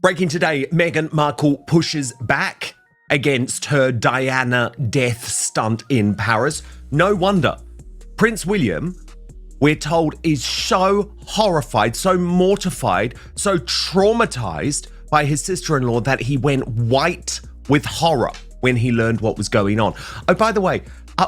Breaking today, Meghan Markle pushes back against her Diana death stunt in Paris. No wonder. Prince William, we're told, is so horrified, so mortified, so traumatized by his sister-in-law that he went white with horror when he learned what was going on. Oh, by the way,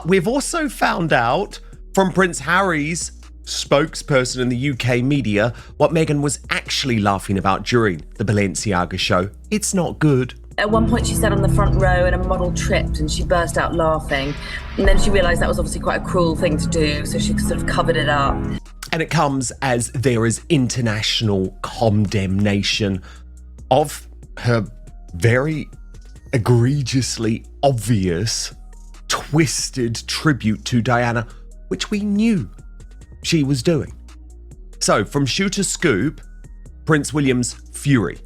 we've also found out from Prince Harry's spokesperson in the UK media what Meghan was actually laughing about during the Balenciaga show. It's not good. At one point she sat on the front row and a model tripped and she burst out laughing. And then she realised that was obviously quite a cruel thing to do, so she sort of covered it up. And it comes as there is international condemnation of her very egregiously obvious, twisted tribute to Diana, which we knew she was doing. So, from shoe to scoop, Prince William's fury.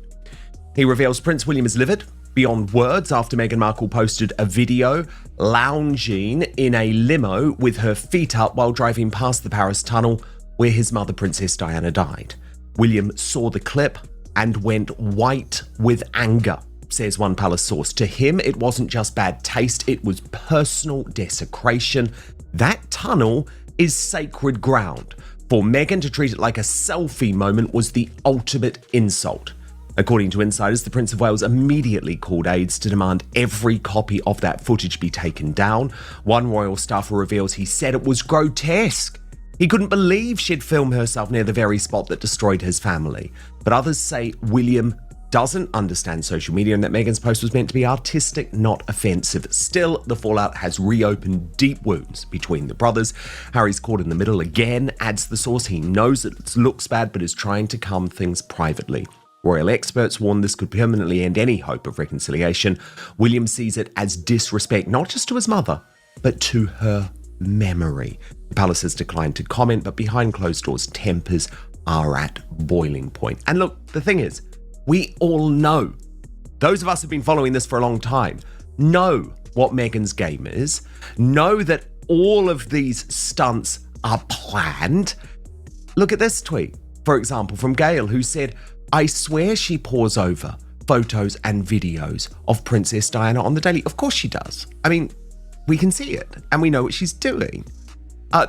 He reveals Prince William is livid beyond words after Meghan Markle posted a video lounging in a limo with her feet up while driving past the Paris tunnel where his mother, Princess Diana, died. William saw the clip and went white with anger, says one palace source. To him, it wasn't just bad taste, it was personal desecration. That tunnel is sacred ground. For Meghan to treat it like a selfie moment was the ultimate insult. According to insiders, the Prince of Wales immediately called aides to demand every copy of that footage be taken down. One royal staffer reveals he said it was grotesque. He couldn't believe she'd filmed herself near the very spot that destroyed his family. But others say William doesn't understand social media and that Meghan's post was meant to be artistic, not offensive. Still, the fallout has reopened deep wounds between the brothers. Harry's caught in the middle again, adds the source. He knows it looks bad, but is trying to calm things privately. Royal experts warn this could permanently end any hope of reconciliation. William sees it as disrespect, not just to his mother, but to her memory. The palace has declined to comment, but behind closed doors, tempers are at boiling point. And look, the thing is, we all know, those of us who've been following this for a long time, know what Meghan's game is, know that all of these stunts are planned. Look at this tweet, for example, from Gail, who said, "I swear she pores over photos and videos of Princess Diana on the daily." Of course she does. I mean, we can see it and we know what she's doing.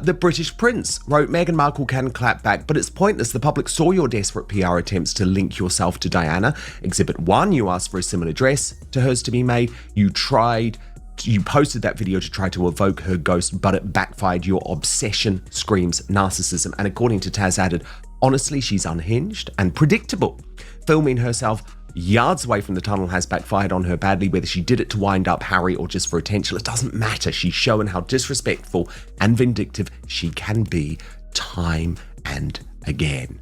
The British Prince wrote, "Meghan Markle can clap back, but it's pointless. The public saw your desperate PR attempts to link yourself to Diana. Exhibit 1, you asked for a similar dress to hers to be made. You posted that video to try to evoke her ghost, but it backfired. Your obsession screams narcissism." And according to Taz added, "Honestly, she's unhinged and predictable. Filming herself yards away from the tunnel has backfired on her badly. Whether she did it to wind up Harry or just for attention, it doesn't matter. She's shown how disrespectful and vindictive she can be time and again."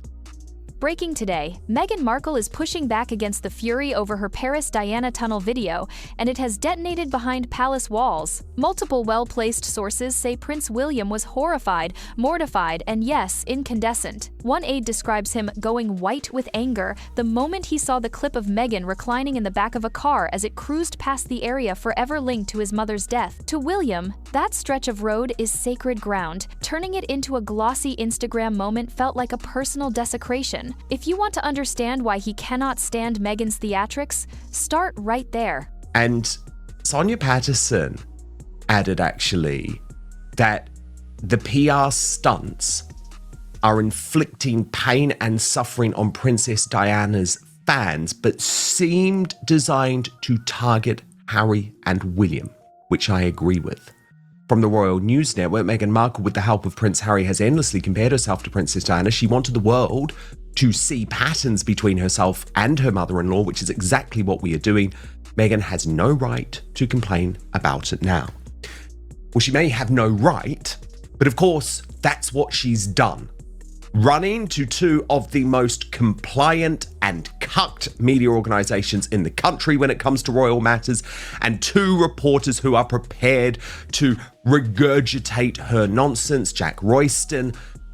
Breaking today, Meghan Markle is pushing back against the fury over her Paris Diana tunnel video, and it has detonated behind palace walls. Multiple well-placed sources say Prince William was horrified, mortified, and yes, incandescent. One aide describes him going white with anger the moment he saw the clip of Meghan reclining in the back of a car as it cruised past the area forever linked to his mother's death. To William, that stretch of road is sacred ground. Turning it into a glossy Instagram moment felt like a personal desecration. If you want to understand why he cannot stand Meghan's theatrics, start right there. And Sonia Patterson added actually that the PR stunts are inflicting pain and suffering on Princess Diana's fans, but seemed designed to target Harry and William, which I agree with. From the Royal News Network, Meghan Markle, with the help of Prince Harry, has endlessly compared herself to Princess Diana. She wanted the world to see patterns between herself and her mother-in-law, which is exactly what we are doing. Meghan has no right to complain about it now. Well, she may have no right, but of course, that's what she's done. Running to two of the most compliant and cucked media organizations in the country when it comes to royal matters, and two reporters who are prepared to regurgitate her nonsense, Jack Royston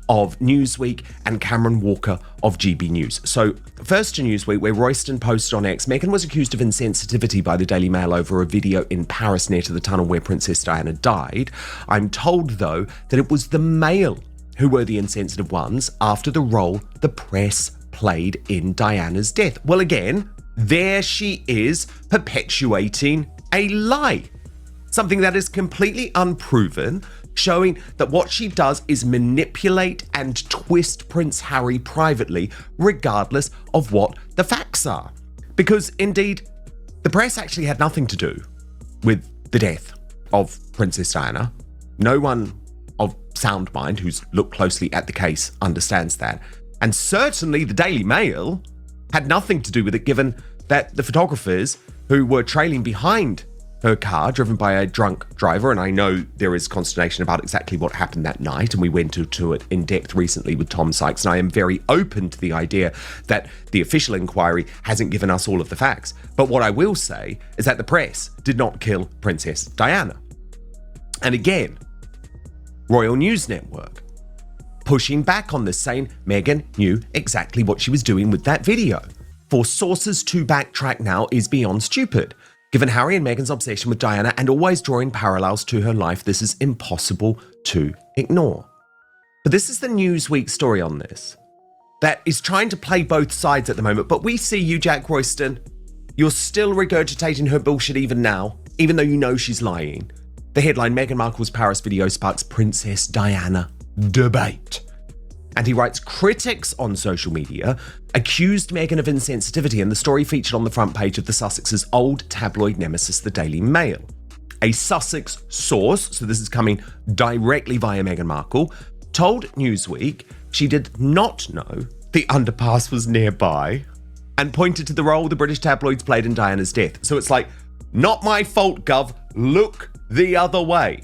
of Newsweek and Cameron Walker of GB News. So first to Newsweek, where Royston posted on X, Meghan was accused of insensitivity by the Daily Mail over a video in Paris near to the tunnel where Princess Diana died. I'm told, though, that it was the Mail who were the insensitive ones after the role the press played in Diana's death. Well, again, there she is perpetuating a lie. Something that is completely unproven, showing that what she does is manipulate and twist Prince Harry privately, regardless of what the facts are. Because indeed, the press actually had nothing to do with the death of Princess Diana. No one of sound mind who's looked closely at the case understands that. And certainly the Daily Mail had nothing to do with it, given that the photographers who were trailing behind her car, driven by a drunk driver, and I know there is consternation about exactly what happened that night, and we went into it in depth recently with Tom Sykes, and I am very open to the idea that the official inquiry hasn't given us all of the facts. But what I will say is that the press did not kill Princess Diana. And again, Royal News Network pushing back on this, saying Meghan knew exactly what she was doing with that video. For sources to backtrack now is beyond stupid. Given Harry and Meghan's obsession with Diana and always drawing parallels to her life, this is impossible to ignore. But this is the Newsweek story on this that is trying to play both sides at the moment. But we see you, Jack Royston. You're still regurgitating her bullshit even now, even though you know she's lying. The headline, Meghan Markle's Paris video sparks Princess Diana debate. And he writes, critics on social media accused Meghan of insensitivity, and the story featured on the front page of the Sussex's old tabloid nemesis, the Daily Mail. A Sussex source, so this is coming directly via Meghan Markle, told Newsweek she did not know the underpass was nearby and pointed to the role the British tabloids played in Diana's death. So it's like, not my fault, Gov, look the other way.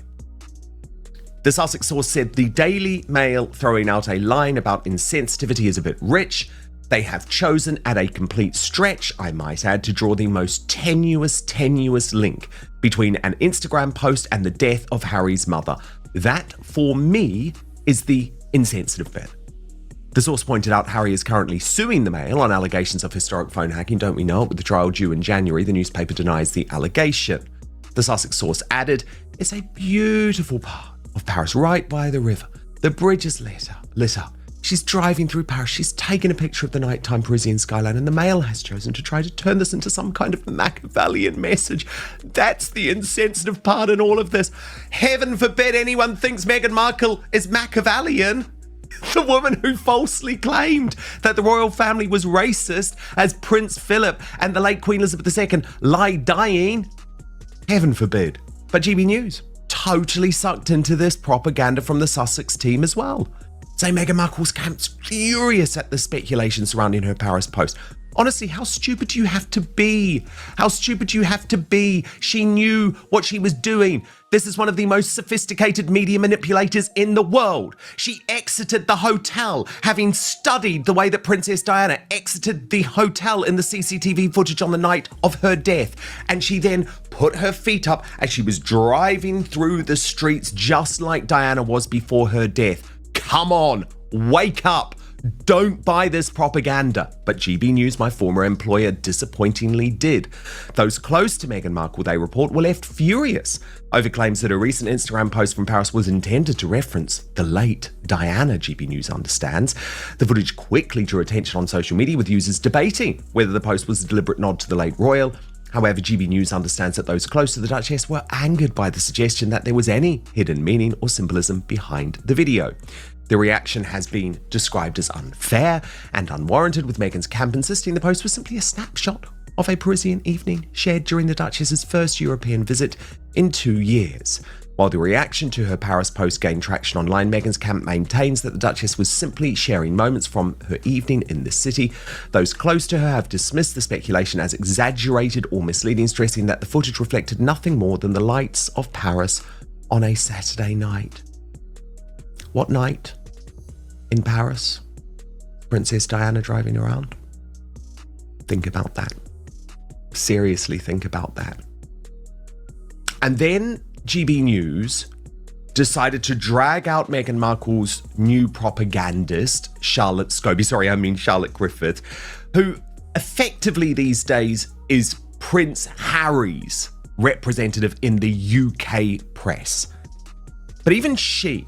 The Sussex source said the Daily Mail throwing out a line about insensitivity is a bit rich. They have chosen at a complete stretch, I might add, to draw the most tenuous link between an Instagram post and the death of Harry's mother. That, for me, is the insensitive bit. The source pointed out Harry is currently suing the Mail on allegations of historic phone hacking. Don't we know it? With the trial due in January, the newspaper denies the allegation. The Sussex source added, it's a beautiful part of Paris, right by the river. The bridge is lit up. She's driving through Paris. She's taken a picture of the nighttime Parisian skyline, and the Mail has chosen to try to turn this into some kind of Machiavellian message. That's the insensitive part in all of this. Heaven forbid anyone thinks Meghan Markle is Machiavellian. The woman who falsely claimed that the royal family was racist as Prince Philip and the late Queen Elizabeth II lie dying. Heaven forbid. But GB News totally sucked into this propaganda from the Sussex team as well. Say Meghan Markle's camp's furious at the speculation surrounding her Paris post. Honestly, how stupid do you have to be? How stupid do you have to be? She knew what she was doing. This is one of the most sophisticated media manipulators in the world. She exited the hotel, having studied the way that Princess Diana exited the hotel in the CCTV footage on the night of her death. And she then put her feet up as she was driving through the streets just like Diana was before her death. Come on, wake up. Don't buy this propaganda. But GB News, my former employer, disappointingly did. Those close to Meghan Markle, they report, were left furious over claims that a recent Instagram post from Paris was intended to reference the late Diana, GB News understands. The footage quickly drew attention on social media, with users debating whether the post was a deliberate nod to the late royal. However, GB News understands that those close to the Duchess were angered by the suggestion that there was any hidden meaning or symbolism behind the video. The reaction has been described as unfair and unwarranted, with Meghan's camp insisting the post was simply a snapshot of a Parisian evening shared during the Duchess's first European visit in 2 years. While the reaction to her Paris post gained traction online, Meghan's camp maintains that the Duchess was simply sharing moments from her evening in the city. Those close to her have dismissed the speculation as exaggerated or misleading, stressing that the footage reflected nothing more than the lights of Paris on a Saturday night. What night in Paris? Princess Diana driving around? Think about that. Seriously, think about that. And then GB News decided to drag out Meghan Markle's new propagandist, Charlotte Griffith, who effectively these days is Prince Harry's representative in the UK press. But even she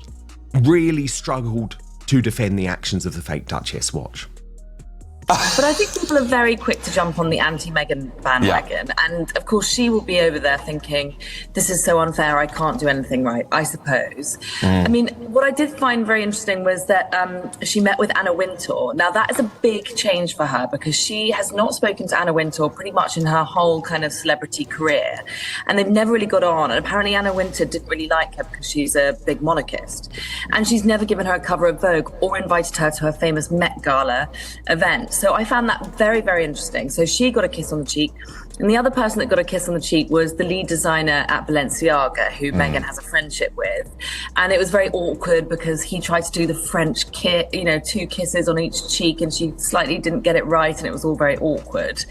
really struggled to defend the actions of the fake Duchess. Watch. But I think people are very quick to jump on the anti-Meghan bandwagon. Yeah. And of course, she will be over there thinking, this is so unfair, I can't do anything right, I suppose. I mean, what I did find very interesting was that she met with Anna Wintour. Now, that is a big change for her because she has not spoken to Anna Wintour pretty much in her whole kind of celebrity career. And they've never really got on. And apparently Anna Wintour didn't really like her because she's a big monarchist. And she's never given her a cover of Vogue or invited her to her famous Met Gala event. So I found that very, very interesting. So she got a kiss on the cheek. And the other person that got a kiss on the cheek was the lead designer at Balenciaga, who Meghan has a friendship with. And it was very awkward because he tried to do the French kiss, 2 kisses on each cheek, and she slightly didn't get it right, and it was all very awkward.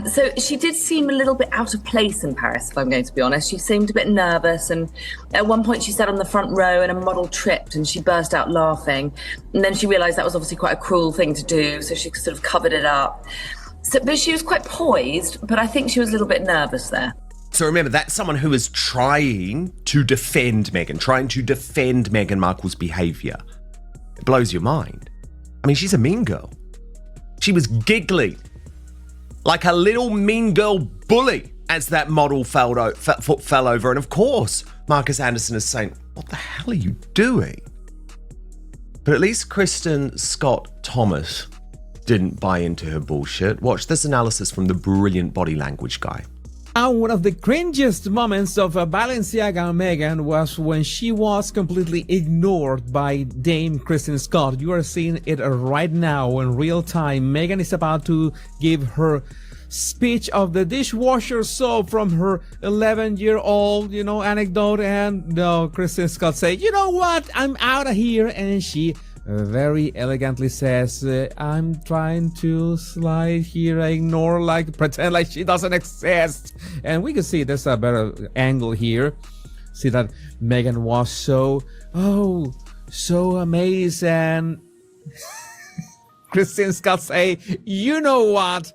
So she did seem a little bit out of place in Paris, if I'm going to be honest. She seemed a bit nervous, and at one point she sat on the front row and a model tripped and she burst out laughing. And then she realised that was obviously quite a cruel thing to do, so she sort of covered it up. But she was quite poised, but I think she was a little bit nervous there. So remember, that's someone who is trying to defend Meghan Markle's behaviour. It blows your mind. I mean, she's a mean girl. She was giggling like a little mean girl bully as that model fell over. And of course, Marcus Anderson is saying, what the hell are you doing? But at least Kristen Scott Thomas didn't buy into her bullshit. Watch this analysis from the brilliant body language guy. One of the cringiest moments of Balenciaga and Meghan was when she was completely ignored by Dame Kristen Scott. You are seeing it right now in real time. Meghan is about to give her speech of the dishwasher soap from her 11-year-old, anecdote, and no, Kristen Scott say, you know what, I'm out of here, and she very elegantly says, I'm trying to slide here, ignore, pretend like she doesn't exist. And we can see there's a better angle here. See that Meghan was so amazing. Kristen Scott say, you know what?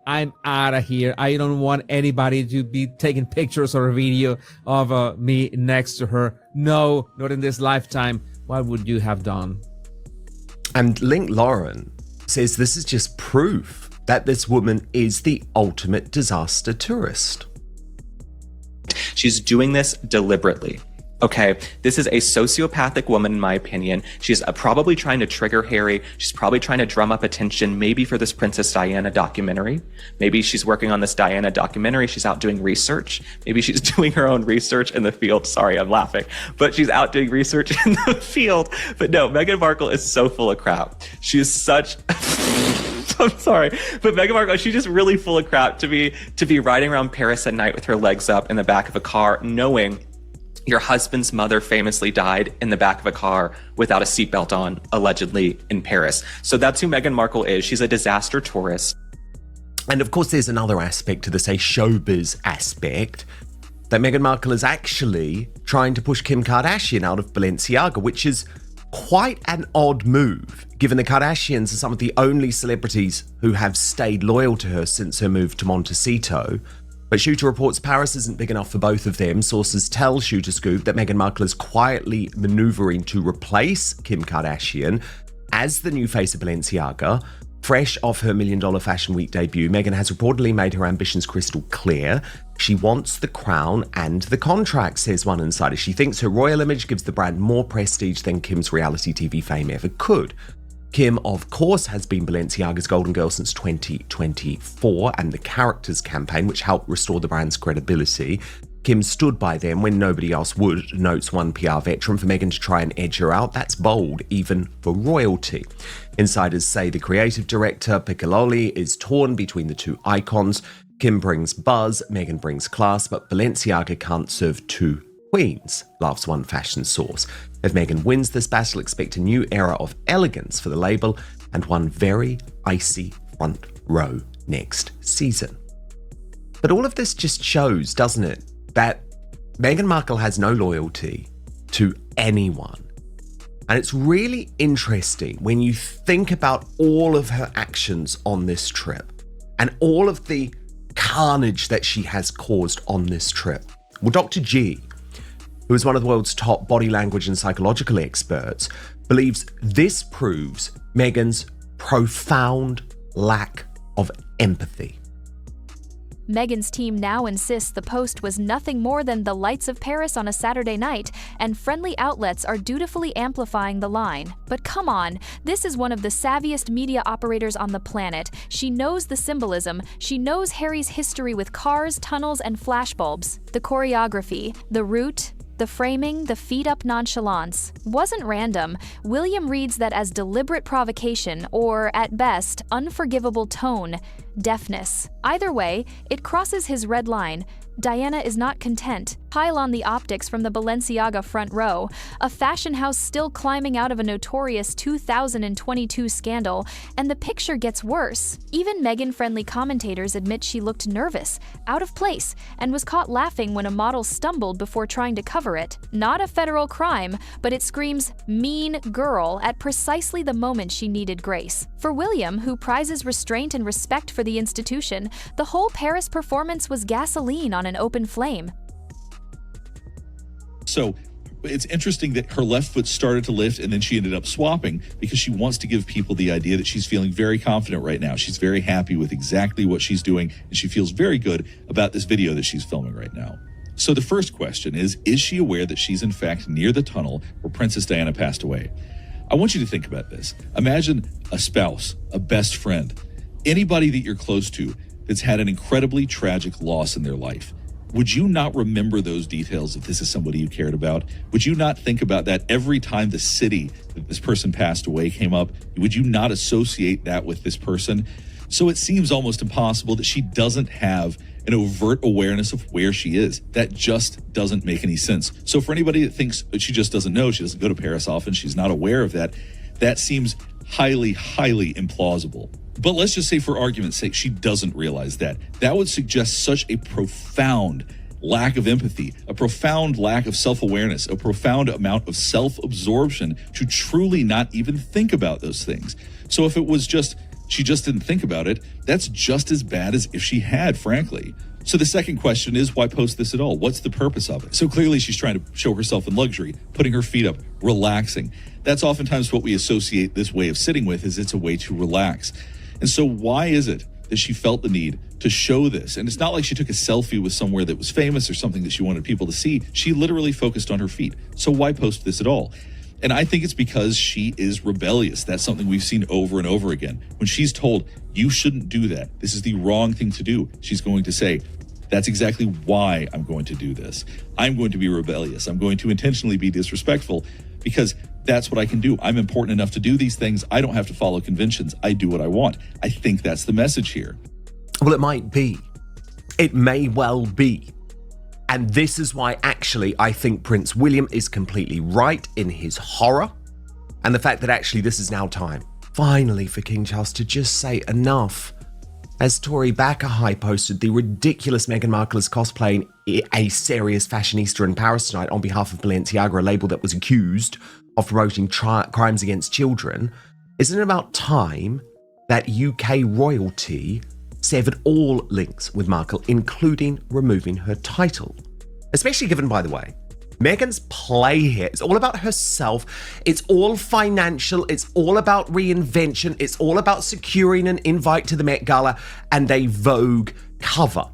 I'm out of here. I don't want anybody to be taking pictures or a video of me next to her. No, not in this lifetime. What would you have done? And Link Lauren says this is just proof that this woman is the ultimate disaster tourist. She's doing this deliberately. Okay, this is a sociopathic woman, in my opinion. She's probably trying to trigger Harry. She's probably trying to drum up attention, maybe for this Princess Diana documentary. Maybe she's working on this Diana documentary. She's out doing research. Maybe she's doing her own research in the field. Sorry, I'm laughing. But she's out doing research in the field. But no, Meghan Markle is so full of crap. She is such... I'm sorry, but Meghan Markle, she's just really full of crap to be riding around Paris at night with her legs up in the back of a car, knowing your husband's mother famously died in the back of a car without a seatbelt on, allegedly, in Paris. So that's who Meghan Markle is. She's a disaster tourist. And of course, there's another aspect to this, a showbiz aspect, that Meghan Markle is actually trying to push Kim Kardashian out of Balenciaga, which is quite an odd move, given the Kardashians are some of the only celebrities who have stayed loyal to her since her move to Montecito. But Shooter reports Paris isn't big enough for both of them. Sources tell Shooter Scoop that Meghan Markle is quietly maneuvering to replace Kim Kardashian as the new face of Balenciaga. Fresh off her $1 Million Fashion Week debut, Meghan has reportedly made her ambitions crystal clear. She wants the crown and the contract, says one insider. She thinks her royal image gives the brand more prestige than Kim's reality TV fame ever could. Kim, of course, has been Balenciaga's golden girl since 2024 and the Characters campaign, which helped restore the brand's credibility. Kim stood by them when nobody else would, notes one PR veteran. For Meghan to try and edge her out, that's bold, even for royalty. Insiders say the creative director, Piccololi, is torn between the two icons. Kim brings buzz, Meghan brings class, but Balenciaga can't serve two queens, laughs one fashion source. If Meghan wins this battle, expect a new era of elegance for the label and one very icy front row next season. But all of this just shows, doesn't it, that Meghan Markle has no loyalty to anyone. And it's really interesting when you think about all of her actions on this trip and all of the carnage that she has caused on this trip. Well, Dr. G, who is one of the world's top body language and psychological experts, believes this proves Meghan's profound lack of empathy. Meghan's team now insists the post was nothing more than the lights of Paris on a Saturday night, and friendly outlets are dutifully amplifying the line. But come on, this is one of the savviest media operators on the planet. She knows the symbolism. She knows Harry's history with cars, tunnels, and flashbulbs. The choreography, the route, the framing, the feet-up nonchalance wasn't random. William reads that as deliberate provocation or, at best, unforgivable tone deafness. Either way, it crosses his red line. Diana is not content. Pile on the optics from the Balenciaga front row, a fashion house still climbing out of a notorious 2022 scandal, and the picture gets worse. Even Meghan-friendly commentators admit she looked nervous, out of place, and was caught laughing when a model stumbled before trying to cover it. Not a federal crime, but it screams mean girl at precisely the moment she needed grace. For William, who prizes restraint and respect for the institution, the whole Paris performance was gasoline on an open flame. So it's interesting that her left foot started to lift and then she ended up swapping because she wants to give people the idea that she's feeling very confident right now. She's very happy with exactly what she's doing, and she feels very good about this video that she's filming right now. So the first question is she aware that she's in fact near the tunnel where Princess Diana passed away? I want you to think about this. Imagine a spouse, a best friend, anybody that you're close to that's had an incredibly tragic loss in their life. Would you not remember those details if this is somebody you cared about? Would you not think about that every time the city that this person passed away came up? Would you not associate that with this person? So it seems almost impossible that she doesn't have an overt awareness of where she is. That just doesn't make any sense. So for anybody that thinks that she just doesn't know, she doesn't go to Paris often, she's not aware of that, that seems highly, highly implausible. But let's just say for argument's sake, she doesn't realize that. That would suggest such a profound lack of empathy, a profound lack of self-awareness, a profound amount of self-absorption to truly not even think about those things. So if it was just, she just didn't think about it, that's just as bad as if she had, frankly. So the second question is, why post this at all? What's the purpose of it? So clearly she's trying to show herself in luxury, putting her feet up, relaxing. That's oftentimes what we associate this way of sitting with, is it's a way to relax. And so why is it that she felt the need to show this? And it's not like she took a selfie with somewhere that was famous or something that she wanted people to see. She literally focused on her feet. So why post this at all? And I think it's because she is rebellious. That's something we've seen over and over again. When she's told, you shouldn't do that, this is the wrong thing to do, she's going to say, that's exactly why I'm going to do this. I'm going to be rebellious. I'm going to intentionally be disrespectful because that's what I can do. I'm important enough to do these things. I don't have to follow conventions. I do what I want. I think that's the message here. Well, it might be. It may well be. And this is why, actually, I think Prince William is completely right in his horror. And the fact that actually this is now time, finally, for King Charles to just say enough. As Tori Bacahai posted, the ridiculous Meghan Markle is cosplaying a serious fashionista in Paris tonight on behalf of Balenciaga, a label that was accused of promoting crimes against children. Isn't it about time that UK royalty severed all links with Markle, including removing her title? Especially given, by the way, Meghan's play here is all about herself. It's all financial. It's all about reinvention. It's all about securing an invite to the Met Gala and a Vogue cover.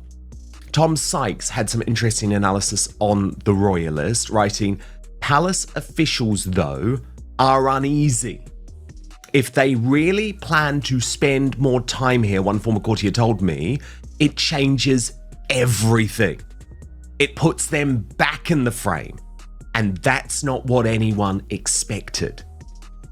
Tom Sykes had some interesting analysis on The Royalist, writing, palace officials, though, are uneasy. If they really plan to spend more time here, one former courtier told me, it changes everything. It puts them back in the frame. And that's not what anyone expected.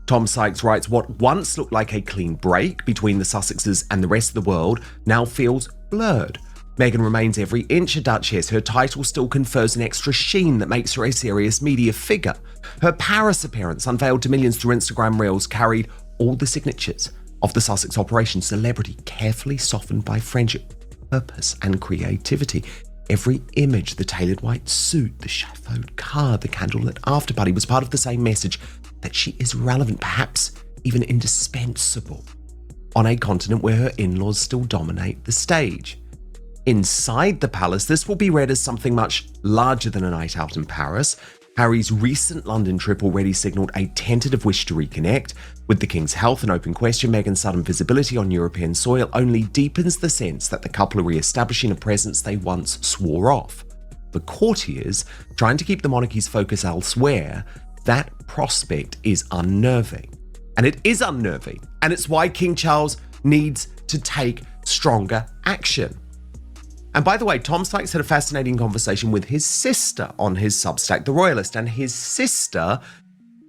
Tom Sykes writes, what once looked like a clean break between the Sussexes and the rest of the world now feels blurred. Meghan remains every inch a duchess. Her title still confers an extra sheen that makes her a serious media figure. Her Paris appearance, unveiled to millions through Instagram Reels, carried all the signatures of the Sussex operation: celebrity, carefully softened by friendship, purpose, and creativity. Every image, the tailored white suit, the chauffeured car, the candlelit after party, was part of the same message that she is relevant, perhaps even indispensable, on a continent where her in-laws still dominate the stage. Inside the palace, this will be read as something much larger than a night out in Paris. Harry's recent London trip already signalled a tentative wish to reconnect. With the King's health an open question, Meghan's sudden visibility on European soil only deepens the sense that the couple are re-establishing a presence they once swore off. For courtiers trying to keep the monarchy's focus elsewhere, that prospect is unnerving. And it is unnerving, and it's why King Charles needs to take stronger action. And by the way, Tom Sykes had a fascinating conversation with his sister on his Substack, The Royalist, and his sister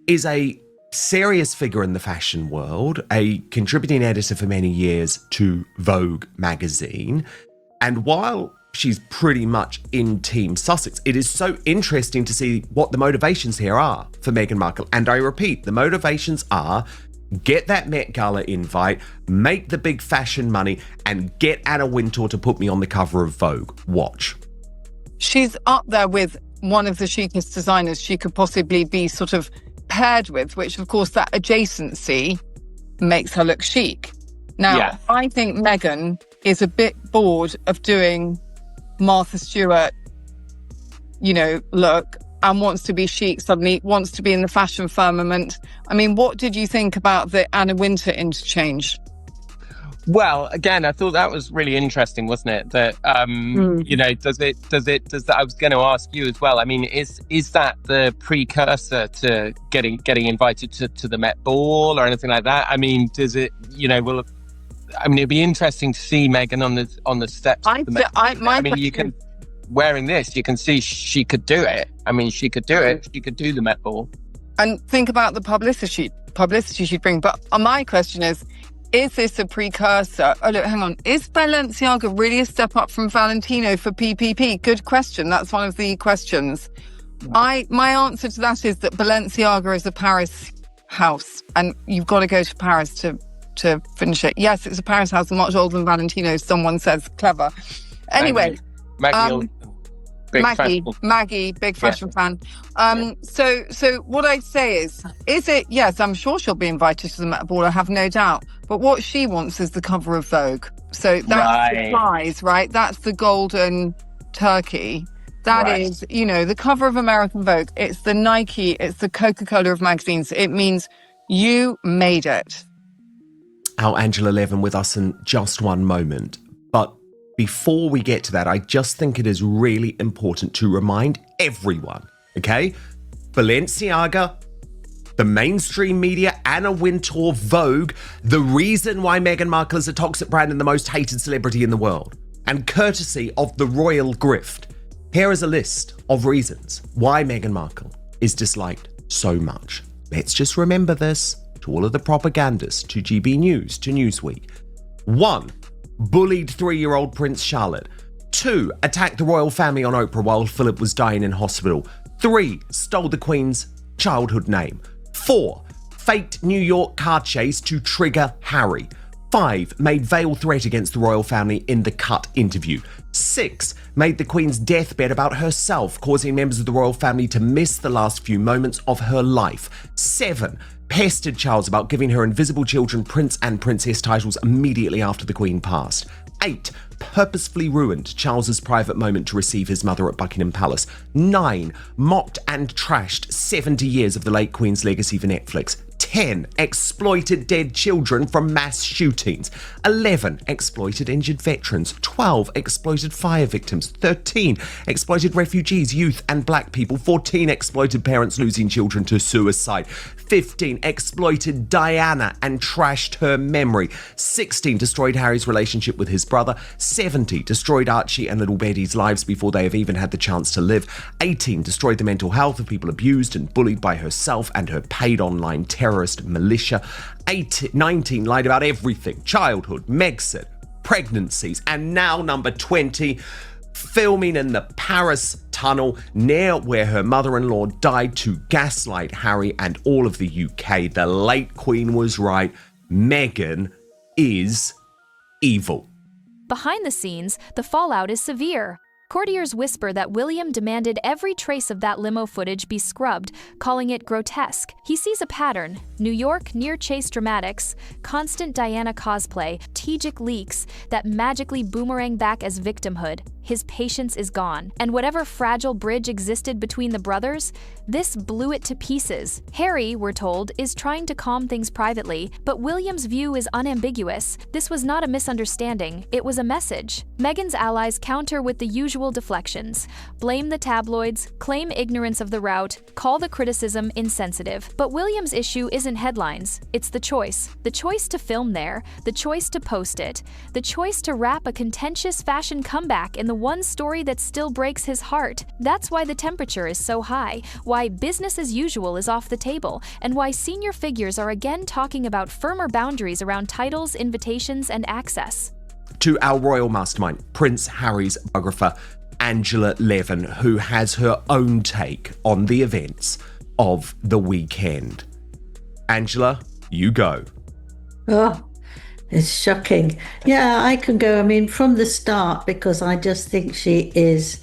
is a serious figure in the fashion world, a contributing editor for many years to Vogue magazine. And while she's pretty much in Team Sussex, it is so interesting to see what the motivations here are for Meghan Markle. And I repeat, the motivations are get that Met Gala invite, make the big fashion money, and get Anna Wintour to put me on the cover of Vogue. Watch. She's up there with one of the chicest designers she could possibly be sort of paired with, which of course that adjacency makes her look chic. Now, I think Meghan is a bit bored of doing Martha Stewart, look, and wants to be chic suddenly, wants to be in the fashion firmament. I mean, what did you think about the Anna Wintour interchange? Well, again, I thought that was really interesting, wasn't it? That does that? I was going to ask you as well. I mean, is that the precursor to getting invited to the Met Ball or anything like that? I mean, does it? It'd be interesting to see Meghan on the steps. You can wearing this, you can see she could do it. I mean, she could do it. She could do the Met Ball. And think about the publicity she'd bring. But my question is this a precursor? Oh, look, hang on. Is Balenciaga really a step up from Valentino for PPP? Good question. That's one of the questions. My answer to that is that Balenciaga is a Paris house, and you've got to go to Paris to finish it. Yes, it's a Paris house, much older than Valentino. Someone says clever. Anyway, Maggie, big fashion fan. So what I'd say is it? Yes, I'm sure she'll be invited to the Met Ball. I have no doubt. But what she wants is the cover of Vogue. So that's the prize, right? That's the golden turkey. That is, the cover of American Vogue. It's the Nike. It's the Coca-Cola of magazines. It means you made it. Our Angela Levin with us in just one moment, but before we get to that, I just think it is really important to remind everyone, okay? Balenciaga, the mainstream media, Anna Wintour, Vogue, the reason why Meghan Markle is a toxic brand and the most hated celebrity in the world, and courtesy of the royal grift. Here is a list of reasons why Meghan Markle is disliked so much. Let's just remember this to all of the propagandists, to GB News, to Newsweek. 1. Bullied 3-year-old Prince Charlotte. 2. Attacked the royal family on Oprah while Philip was dying in hospital. 3. Stole the Queen's childhood name. 4. Faked New York car chase to trigger Harry. 5. Made veiled threat against the royal family in the Cut interview. 6. Made the Queen's deathbed about herself, causing members of the royal family to miss the last few moments of her life. 7. Pestered Charles about giving her invisible children prince and princess titles immediately after the Queen passed. 8. Purposefully ruined Charles's private moment to receive his mother at Buckingham Palace. 9. Mocked and trashed 70 years of the late Queen's legacy for Netflix. 10. Exploited dead children from mass shootings. 11. Exploited injured veterans. 12. Exploited fire victims. 13. Exploited refugees, youth and black people. 14. Exploited parents losing children to suicide. 15. Exploited Diana and trashed her memory. 16. Destroyed Harry's relationship with his brother. 17. Destroyed Archie and little Betty's lives before they have even had the chance to live. 18. Destroyed the mental health of people abused and bullied by herself and her paid online terrorist militia. 19. Lied about everything. Childhood, Megxit, pregnancies, and now number 20. Filming in the Paris tunnel near where her mother-in-law died to gaslight Harry and all of the UK. The late Queen was right. Meghan is evil. Behind the scenes, the fallout is severe. Courtiers whisper that William demanded every trace of that limo footage be scrubbed, calling it grotesque. He sees a pattern: New York near Chase Dramatics, constant Diana cosplay, strategic leaks that magically boomerang back as victimhood. His patience is gone, and whatever fragile bridge existed between the brothers, this blew it to pieces. Harry, we're told, is trying to calm things privately, but William's view is unambiguous. This was not a misunderstanding, it was a message. Meghan's allies counter with the usual deflections: blame the tabloids, claim ignorance of the route, call the criticism insensitive. But William's issue isn't headlines, it's the choice. The choice to film there, the choice to post it, the choice to wrap a contentious fashion comeback in the one story that still breaks his heart. That's why the temperature is so high, why business as usual is off the table, and why senior figures are again talking about firmer boundaries around titles, invitations, and access. To our royal mastermind, Prince Harry's biographer, Angela Levin, who has her own take on the events of the weekend. Angela, you go. Oh, it's shocking. Yeah, I can go. I mean, from the start, because I just think she is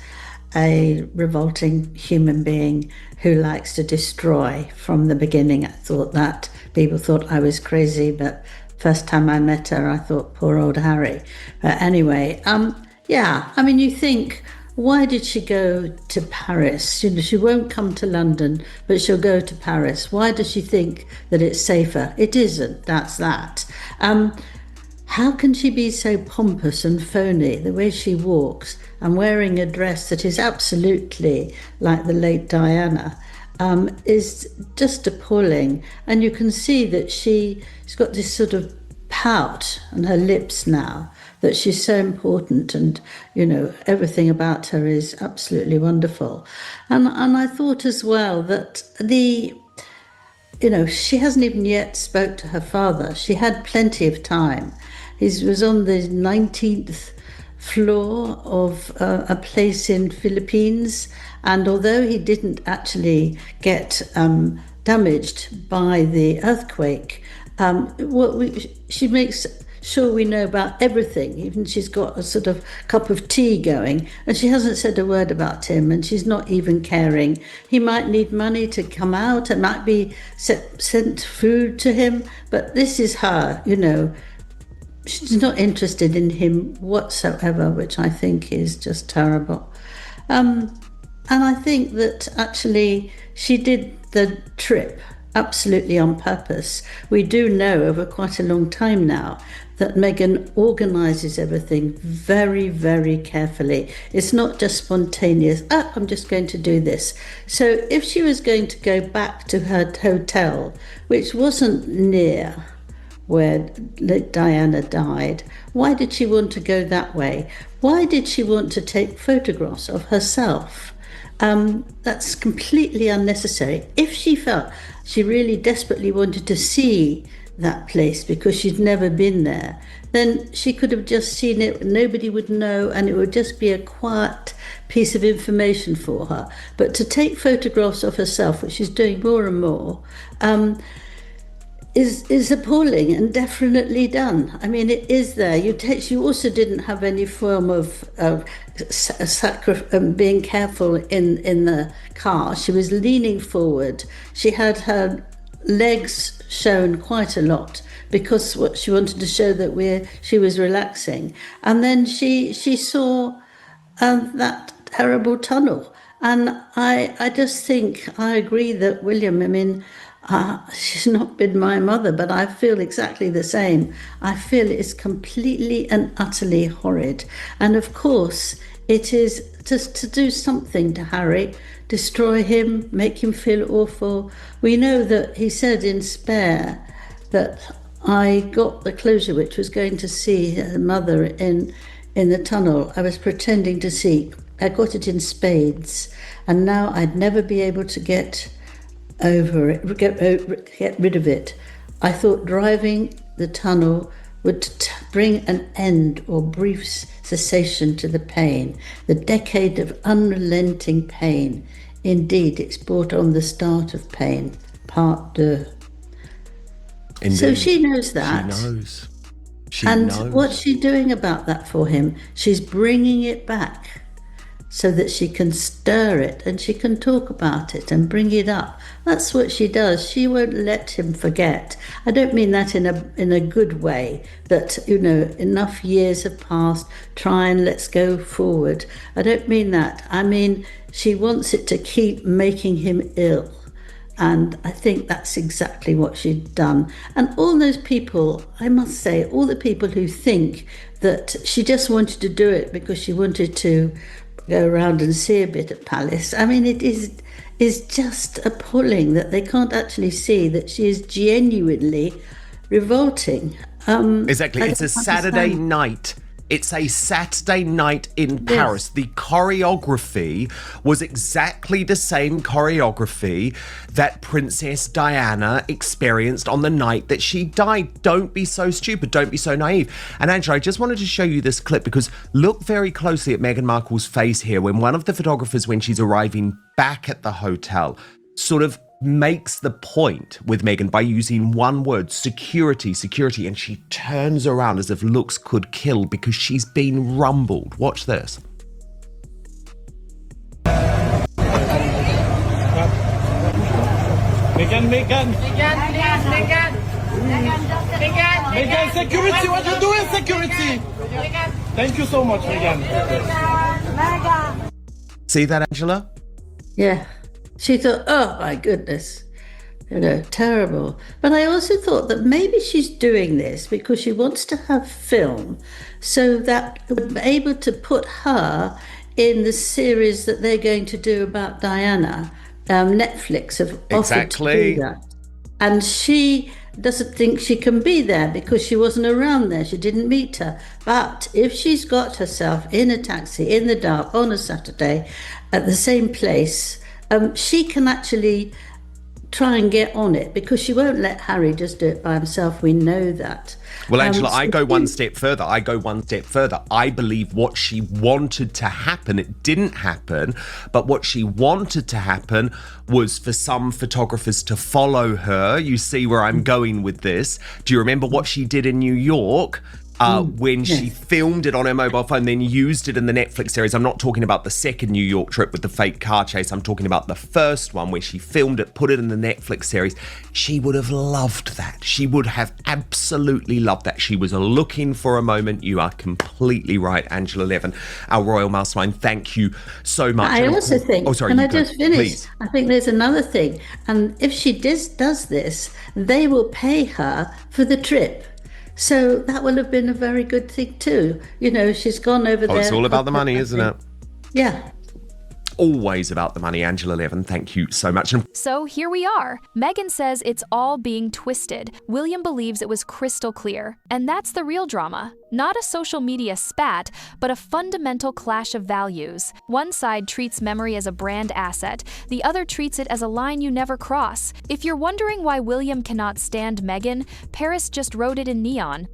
a revolting human being who likes to destroy. From the beginning, I thought that. People thought I was crazy, but first time I met her, I thought, poor old Harry. But anyway, yeah, I mean, you think, why did she go to Paris? You know, she won't come to London, but she'll go to Paris. Why does she think that it's safer? It isn't, that's that. How can she be so pompous and phony, the way she walks and wearing a dress that is absolutely like the late Diana, is just appalling. And you can see that she's got this sort of pout on her lips now, that she's so important, and, you know, everything about her is absolutely wonderful. And I thought as well that she hasn't even yet spoke to her father. She had plenty of time. He was on the 19th floor of a place in Philippines, and although he didn't actually get damaged by the earthquake, she makes sure we know about everything. Even she's got a sort of cup of tea going, and she hasn't said a word about him, and she's not even caring. He might need money to come out, and might be sent food to him, but this is her, you know. She's not interested in him whatsoever, which I think is just terrible. And I think that actually she did the trip absolutely on purpose. We do know over quite a long time now that Meghan organises everything very, very carefully. It's not just spontaneous, I'm just going to do this. So if she was going to go back to her hotel, which wasn't near where Diana died, why did she want to go that way? Why did she want to take photographs of herself? That's completely unnecessary. If she felt she really desperately wanted to see that place because she'd never been there, then she could have just seen it, nobody would know, and it would just be a quiet piece of information for her. But to take photographs of herself, which she's doing more and more, is appalling and definitely done. I mean, it is there. She also didn't have any form of being careful in the car. She was leaning forward. She had her legs shown quite a lot because what she wanted to show that she was relaxing. And then she saw that terrible tunnel. And I just think I agree that William, I mean, she's not been my mother, but I feel exactly the same. I feel it's completely and utterly horrid. And of course, it is just to do something to Harry, destroy him, make him feel awful. We know that he said in Spare that I got the closure, which was going to see her mother in the tunnel. I was pretending to see. I got it in spades, and now I'd never be able to get over it, get rid of it. I thought driving the tunnel would bring an end or brief cessation to the pain, the decade of unrelenting pain. Indeed, it's brought on the start of pain, part 2. Indeed. So she knows that. She knows. What's she doing about that for him? She's bringing it back. so that she can stir it and she can talk about it and bring it up. That's what she does. She won't let him forget. I don't mean that in a good way, that, you know, enough years have passed, try and let's go forward. I don't mean that. I mean, she wants it to keep making him ill. And I think that's exactly what she'd done. And all those people, I must say, all the people who think that she just wanted to do it because she wanted to go around and see a bit at Palace. I mean, it is just appalling that they can't actually see that she is genuinely revolting. Exactly. It's a Saturday night. It's a Saturday night in Paris. Yes. The choreography was exactly the same choreography that Princess Diana experienced on the night that she died. Don't be so stupid. Don't be so naive. And Angela, I just wanted to show you this clip because look very closely at Meghan Markle's face here when one of the photographers, when she's arriving back at the hotel, sort of makes the point with Meghan by using one word, security, security, and she turns around as if looks could kill because she's been rumbled. Watch this. Meghan, security, what you doing, security? Thank you so much, Meghan. See that, Angela? Yeah. She thought, oh my goodness, you know, terrible. But I also thought that maybe she's doing this because she wants to have film so that we'll be able to put her in the series that they're going to do about Diana. Netflix have offered to do that. And she doesn't think she can be there because she wasn't around there. She didn't meet her. But if she's got herself in a taxi in the dark on a Saturday at the same place, she can actually try and get on it because she won't let Harry just do it by himself. We know that. Well, Angela, I go one step further. I believe what she wanted to happen, it didn't happen, but what she wanted to happen was for some photographers to follow her. You see where I'm going with this. Do you remember what she did in New York? When she filmed it on her mobile phone, then used it in the Netflix series. I'm not talking about the second New York trip with the fake car chase. I'm talking about the first one where she filmed it, put it in the Netflix series. She would have loved that. She would have absolutely loved that. She was looking for a moment. You are completely right, Angela Levin, our royal mastermind. Thank you so much. I also think, can I just finish? Please. I think there's another thing. And if she does this, they will pay her for the trip. So that will have been a very good thing too. You know, she's gone over there. It's all about the money, isn't it? Yeah. Always about the money, Angela Levin. Thank you so much. So here we are. Meghan says it's all being twisted. William believes it was crystal clear. And that's the real drama. Not a social media spat, but a fundamental clash of values. One side treats memory as a brand asset. The other treats it as a line you never cross. If you're wondering why William cannot stand Meghan, Paris just wrote it in neon.